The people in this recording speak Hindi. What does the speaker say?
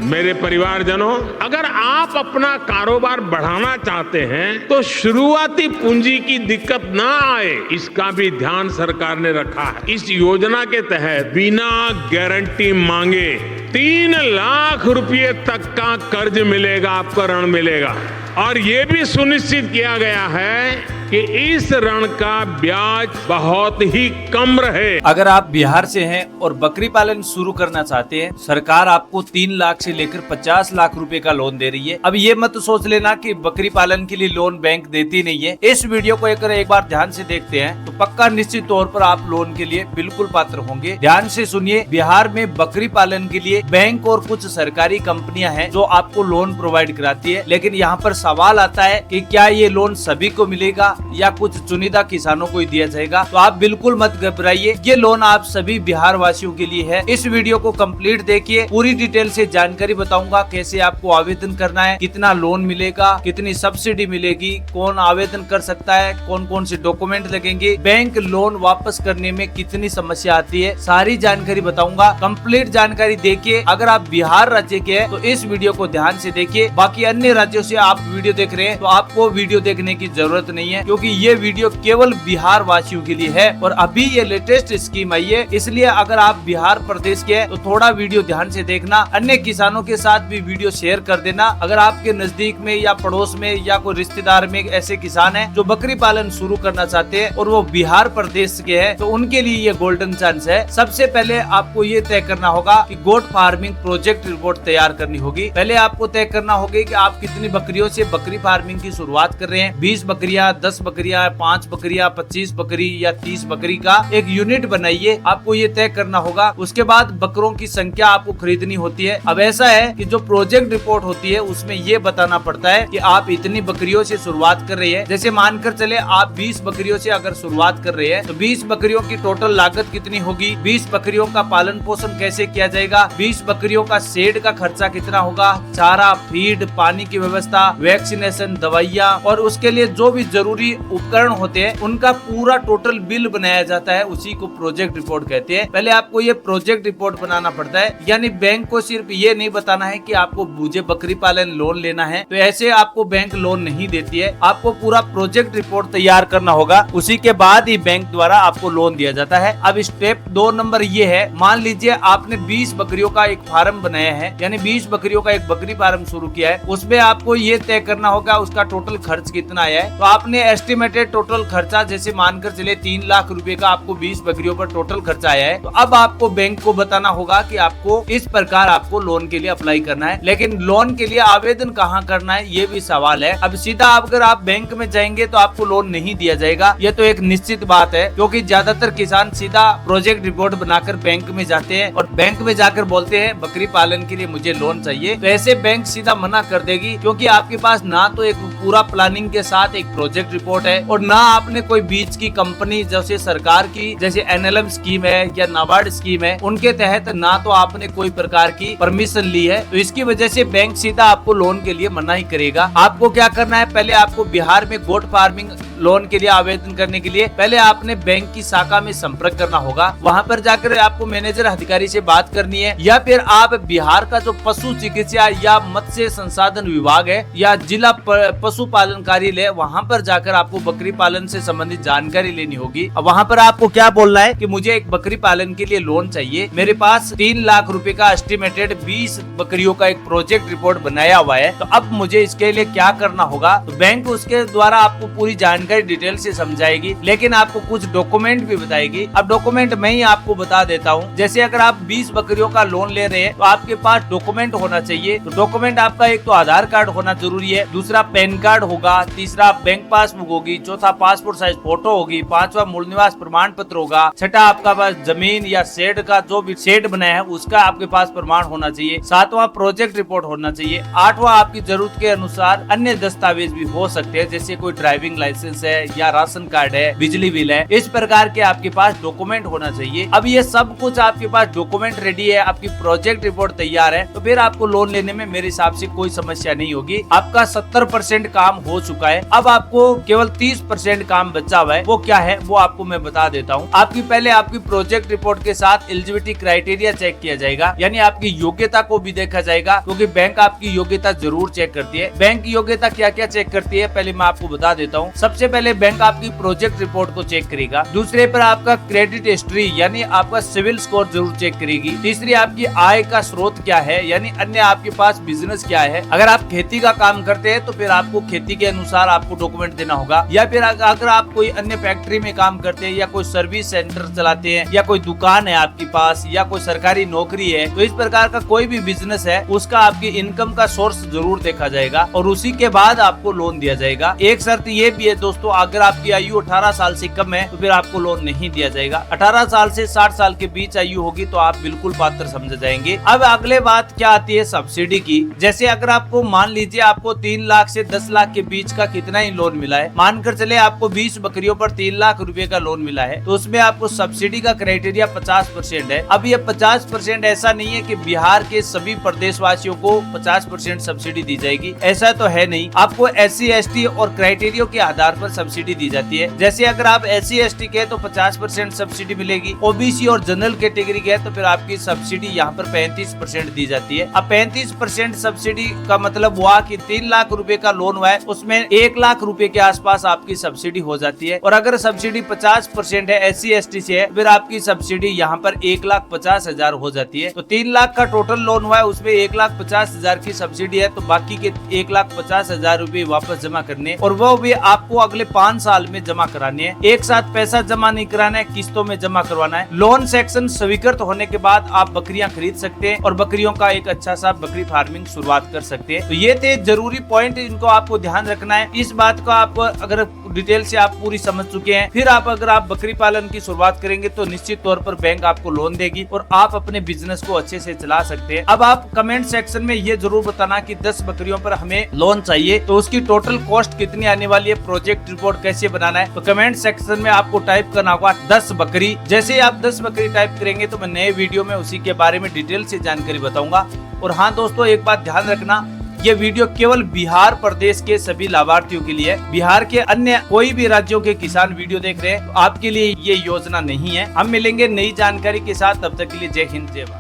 मेरे परिवारजनों, अगर आप अपना कारोबार बढ़ाना चाहते हैं तो शुरुआती पूंजी की दिक्कत ना आए, इसका भी ध्यान सरकार ने रखा है। इस योजना के तहत बिना गारंटी मांगे 3 लाख रुपए तक का कर्ज मिलेगा, आपको ऋण मिलेगा। और ये भी सुनिश्चित किया गया है कि इस ऋण का ब्याज बहुत ही कम रहे। अगर आप बिहार से हैं और बकरी पालन शुरू करना चाहते हैं, सरकार आपको 3 लाख से लेकर 50 लाख रुपए का लोन दे रही है। अब ये मत सोच लेना कि बकरी पालन के लिए लोन बैंक देती नहीं है। इस वीडियो को एक बार ध्यान से देखते हैं तो पक्का निश्चित तौर पर आप लोन के लिए बिल्कुल पात्र होंगे। ध्यान से सुनिए, बिहार में बकरी पालन के लिए बैंक और कुछ सरकारी कंपनियां हैं जो आपको लोन प्रोवाइड कराती है, लेकिन यहाँ पर सवाल आता है कि क्या ये लोन सभी को मिलेगा या कुछ चुनिंदा किसानों को ही दिया जाएगा। तो आप बिल्कुल मत घबराइए, ये लोन आप सभी बिहार वासियों के लिए है। इस वीडियो को कंप्लीट देखिए, पूरी डिटेल से जानकारी बताऊंगा कैसे आपको आवेदन करना है, कितना लोन मिलेगा, कितनी सब्सिडी मिलेगी, कौन आवेदन कर सकता है, कौन कौन से डॉक्यूमेंट लगेंगे, बैंक लोन वापस करने में कितनी समस्या आती है, सारी जानकारी बताऊंगा। कंप्लीट जानकारी देखिए। अगर आप बिहार राज्य के हैं तो इस वीडियो को ध्यान से देखिए। बाकी अन्य राज्यों से आप वीडियो देख रहे हैं तो आपको वीडियो देखने की जरूरत नहीं है, क्योंकि ये वीडियो केवल बिहार वासियों के लिए है और अभी ये लेटेस्ट स्कीम आई है। इसलिए अगर आप बिहार प्रदेश के हैं तो थोड़ा वीडियो ध्यान से देखना। अन्य किसानों के साथ भी वीडियो शेयर कर देना। अगर आपके नजदीक में या पड़ोस में या कोई रिश्तेदार में ऐसे किसान हैं जो बकरी पालन शुरू करना चाहते हैं और वो बिहार प्रदेश के हैं, तो उनके लिए ये गोल्डन चांस है। सबसे पहले आपको ये तय करना होगा कि गोट फार्मिंग प्रोजेक्ट रिपोर्ट तैयार करनी होगी। पहले आपको तय करना होगा कि आप कितनी बकरियों से बकरी फार्मिंग की शुरुआत कर रहे हैं। 20 बकरियां, 10 बकरियां, 5 बकरियां, 25 बकरी या 30 बकरी का एक यूनिट बनाइए। आपको ये तय करना होगा। उसके बाद बकरों की संख्या आपको खरीदनी होती है। अब ऐसा है कि जो प्रोजेक्ट रिपोर्ट होती है उसमें ये बताना पड़ता है कि आप इतनी बकरियों से शुरुआत कर रहे हैं। जैसे मानकर चले आप 20 बकरियों से अगर शुरुआत कर रहे हैं तो 20 बकरियों की टोटल लागत कितनी होगी, 20 बकरियों का पालन पोषण कैसे किया जाएगा, 20 बकरियों का शेड का खर्चा कितना होगा, चारा, फीड, पानी की व्यवस्था, वैक्सीनेशन, दवाइयाँ और उसके लिए जो भी जरूरी उपकरण होते हैं उनका पूरा टोटल बिल बनाया जाता है। उसी को प्रोजेक्ट रिपोर्ट कहते हैं। पहले आपको ये प्रोजेक्ट रिपोर्ट बनाना पड़ता है। यानी बैंक को सिर्फ ये नहीं बताना है कि आपको मुझे बकरी पालन लोन लेना है, तो ऐसे आपको बैंक लोन नहीं देती है। आपको पूरा प्रोजेक्ट रिपोर्ट तैयार करना होगा, उसी के बाद ही बैंक द्वारा आपको लोन दिया जाता है। अब स्टेप 2 नंबर ये है, मान लीजिए आपने 20 बकरियों का एक फार्म बनाया है, यानी 20 बकरियों का एक बकरी फार्म शुरू किया है। उसमें आपको ये तय करना होगा उसका टोटल खर्च कितना आया है। तो आपने एस्टिमेटेड टोटल खर्चा जैसे मानकर चले 3 लाख रुपए का आपको 20 बकरियों पर टोटल खर्चा आया है, तो अब आपको बैंक को बताना होगा कि आपको इस प्रकार आपको लोन के लिए अप्लाई करना है। लेकिन लोन के लिए आवेदन कहाँ करना है ये भी सवाल है। अब सीधा अगर आप बैंक में जाएंगे तो आपको लोन नहीं दिया जाएगा, ये तो एक निश्चित बात है, क्योंकि ज्यादातर किसान सीधा प्रोजेक्ट रिपोर्ट बनाकर बैंक में जाते हैं और बैंक में जाकर बोलते हैं बकरी पालन के लिए मुझे लोन चाहिए। तो ऐसे बैंक सीधा मना कर देगी, क्योंकि आपके पास ना तो एक पूरा प्लानिंग के साथ एक प्रोजेक्ट रिपोर्ट है और ना आपने कोई बीच की कंपनी जैसे सरकार की जैसे NLM स्कीम है या नाबार्ड स्कीम है उनके तहत ना तो आपने कोई प्रकार की परमिशन ली है। तो इसकी वजह से बैंक सीधा आपको लोन के लिए मना ही करेगा। आपको क्या करना है, पहले आपको बिहार में गोट फार्मिंग लोन के लिए आवेदन करने के लिए पहले आपने बैंक की शाखा में संपर्क करना होगा। वहाँ पर जाकर आपको मैनेजर अधिकारी से बात करनी है, या फिर आप बिहार का जो पशु चिकित्सा या मत्स्य संसाधन विभाग है या जिला पशुपालन कार्यालय, वहाँ पर जाकर आपको बकरी पालन से संबंधित जानकारी लेनी होगी। अब वहाँ पर आपको क्या बोलना है कि मुझे एक बकरी पालन के लिए लोन चाहिए, मेरे पास 3 लाख रुपए का एस्टिमेटेड 20 बकरियों का एक प्रोजेक्ट रिपोर्ट बनाया हुआ है, तो अब मुझे इसके लिए क्या करना होगा। तो बैंक उसके द्वारा आपको पूरी जानकारी डिटेल से समझाएगी, लेकिन आपको कुछ डॉक्यूमेंट भी बताएगी। अब डॉक्यूमेंट मैं ही आपको बता देता हूँ। जैसे अगर आप 20 बकरियों का लोन ले रहे हैं तो आपके पास डॉक्यूमेंट होना चाहिए। तो डॉक्यूमेंट आपका एक तो आधार कार्ड होना जरूरी है, दूसरा पैन कार्ड होगा, तीसरा बैंक पासबुक होगी, चौथा पासपोर्ट साइज फोटो होगी, पांचवा मूल निवास प्रमाण पत्र होगा, छठा आपका पास जमीन या शेड का जो भी शेड बनाया है उसका आपके पास प्रमाण होना चाहिए, सातवां प्रोजेक्ट रिपोर्ट होना चाहिए, आठवां आपकी जरूरत के अनुसार अन्य दस्तावेज भी हो सकते हैं, जैसे कोई ड्राइविंग लाइसेंस है या राशन कार्ड है, बिजली बिल है, इस प्रकार के आपके पास डॉक्यूमेंट होना चाहिए। अब ये सब कुछ आपके पास डॉक्यूमेंट रेडी है, आपकी प्रोजेक्ट रिपोर्ट तैयार है, तो फिर आपको लोन लेने में मेरे हिसाब से कोई समस्या नहीं होगी। आपका 70% काम हो चुका है। अब आपको केवल 30% काम बचा हुआ है। वो क्या है वो आपको मैं बता देता हूँ। आपकी पहले आपकी प्रोजेक्ट रिपोर्ट के साथ एलिजिबिलिटी क्राइटेरिया चेक किया जाएगा, यानी आपकी योग्यता को भी देखा जाएगा, क्योंकि बैंक आपकी योग्यता जरूर चेक करती है। बैंक की योग्यता क्या क्या चेक करती है पहले मैं आपको बता देता हूँ। सबसे पहले बैंक आपकी प्रोजेक्ट रिपोर्ट को चेक करेगा। दूसरे पर आपका क्रेडिट हिस्ट्री यानी आपका सिविल स्कोर जरूर चेक करेगी। तीसरी आपकी आय का स्रोत क्या है, यानी अन्य आपके पास बिजनेस क्या है। अगर आप खेती का काम करते हैं तो फिर आपको खेती के अनुसार आपको डॉक्यूमेंट देना होगा, या फिर अगर आप कोई अन्य फैक्ट्री में काम करते हैं या कोई सर्विस सेंटर चलाते हैं या कोई दुकान है आपके पास या कोई सरकारी नौकरी है, तो इस प्रकार का कोई भी बिजनेस है उसका आपकी इनकम का सोर्स जरूर देखा जाएगा और उसी के बाद आपको लोन दिया जाएगा। एक शर्त ये भी है दोस्तों, अगर आपकी आयु 18 साल से कम है तो फिर आपको लोन नहीं दिया जाएगा। 18 साल से 60 साल के बीच आयु होगी तो आप बिल्कुल पात्र समझे जाएंगे। अब अगले बात क्या आती है सब्सिडी की। जैसे अगर आपको मान लीजिए आपको 3 लाख से 10 लाख के बीच का कितना ही लोन मिला है, मानकर चले आपको 20 बकरियों पर 3 लाख रुपए का लोन मिला है, तो उसमें आपको सब्सिडी का क्राइटेरिया 50% है। अब ये 50% ऐसा नहीं है कि बिहार के सभी प्रदेशवासियों को 50% सब्सिडी दी जाएगी, ऐसा तो है नहीं। आपको SC ST और क्राइटेरिया के आधार पर सब्सिडी दी जाती है। जैसे अगर आप SC ST के तो 50% सब्सिडी मिलेगी, OBC और जनरल कैटेगरी के तो फिर आपकी सब्सिडी यहाँ पर 35% दी जाती है। अब 35% सब्सिडी का मतलब हुआ कि 3 लाख रुपए का लोन हुआ है उसमें 1 लाख रुपए के आसपास आपकी सब्सिडी हो जाती है। और अगर सब्सिडी 50% है SC ST से है फिर आपकी सब्सिडी यहाँ पर 1,50,000 हो जाती है। तो 3 लाख का टोटल लोन हुआ है उसमें 1,50,000 की सब्सिडी है, तो बाकी के 1,50,000 रुपए वापस जमा करने और वो भी आपको अगले 5 साल में जमा कराने हैं। एक साथ पैसा जमा नहीं कराना है, किस्तों में जमा करवाना है। लोन सेक्शन स्वीकृत होने के बाद आप बकरियां खरीद सकते हैं और बकरियों का एक अच्छा सा बकरी फार्मिंग शुरुआत कर सकते हैं। तो ये थे जरूरी पॉइंट, इनको आपको ध्यान रखना है। इस बात को आप अगर डिटेल से आप पूरी समझ चुके हैं, फिर अगर आप बकरी पालन की शुरुआत करेंगे तो निश्चित तौर पर बैंक आपको लोन देगी और आप अपने बिजनेस को अच्छे से चला सकते हैं। अब आप कमेंट सेक्शन में ये जरूर बताना कि 10 बकरियों पर हमें लोन चाहिए तो उसकी टोटल कॉस्ट कितनी आने वाली है, प्रोजेक्ट रिपोर्ट कैसे बनाना है। तो कमेंट सेक्शन में आपको टाइप करना होगा 10 बकरी। जैसे आप 10 बकरी टाइप करेंगे तो मैं नए वीडियो में उसी के बारे में डिटेल से जानकारी बताऊंगा। और हाँ दोस्तों, एक बात ध्यान रखना, ये वीडियो केवल बिहार प्रदेश के सभी लाभार्थियों के लिए, बिहार के अन्य कोई भी राज्यों के किसान वीडियो देख रहे हैं तो आपके लिए ये योजना नहीं है। हम मिलेंगे नई जानकारी के साथ, तब तक के लिए जय हिंद जय भारत।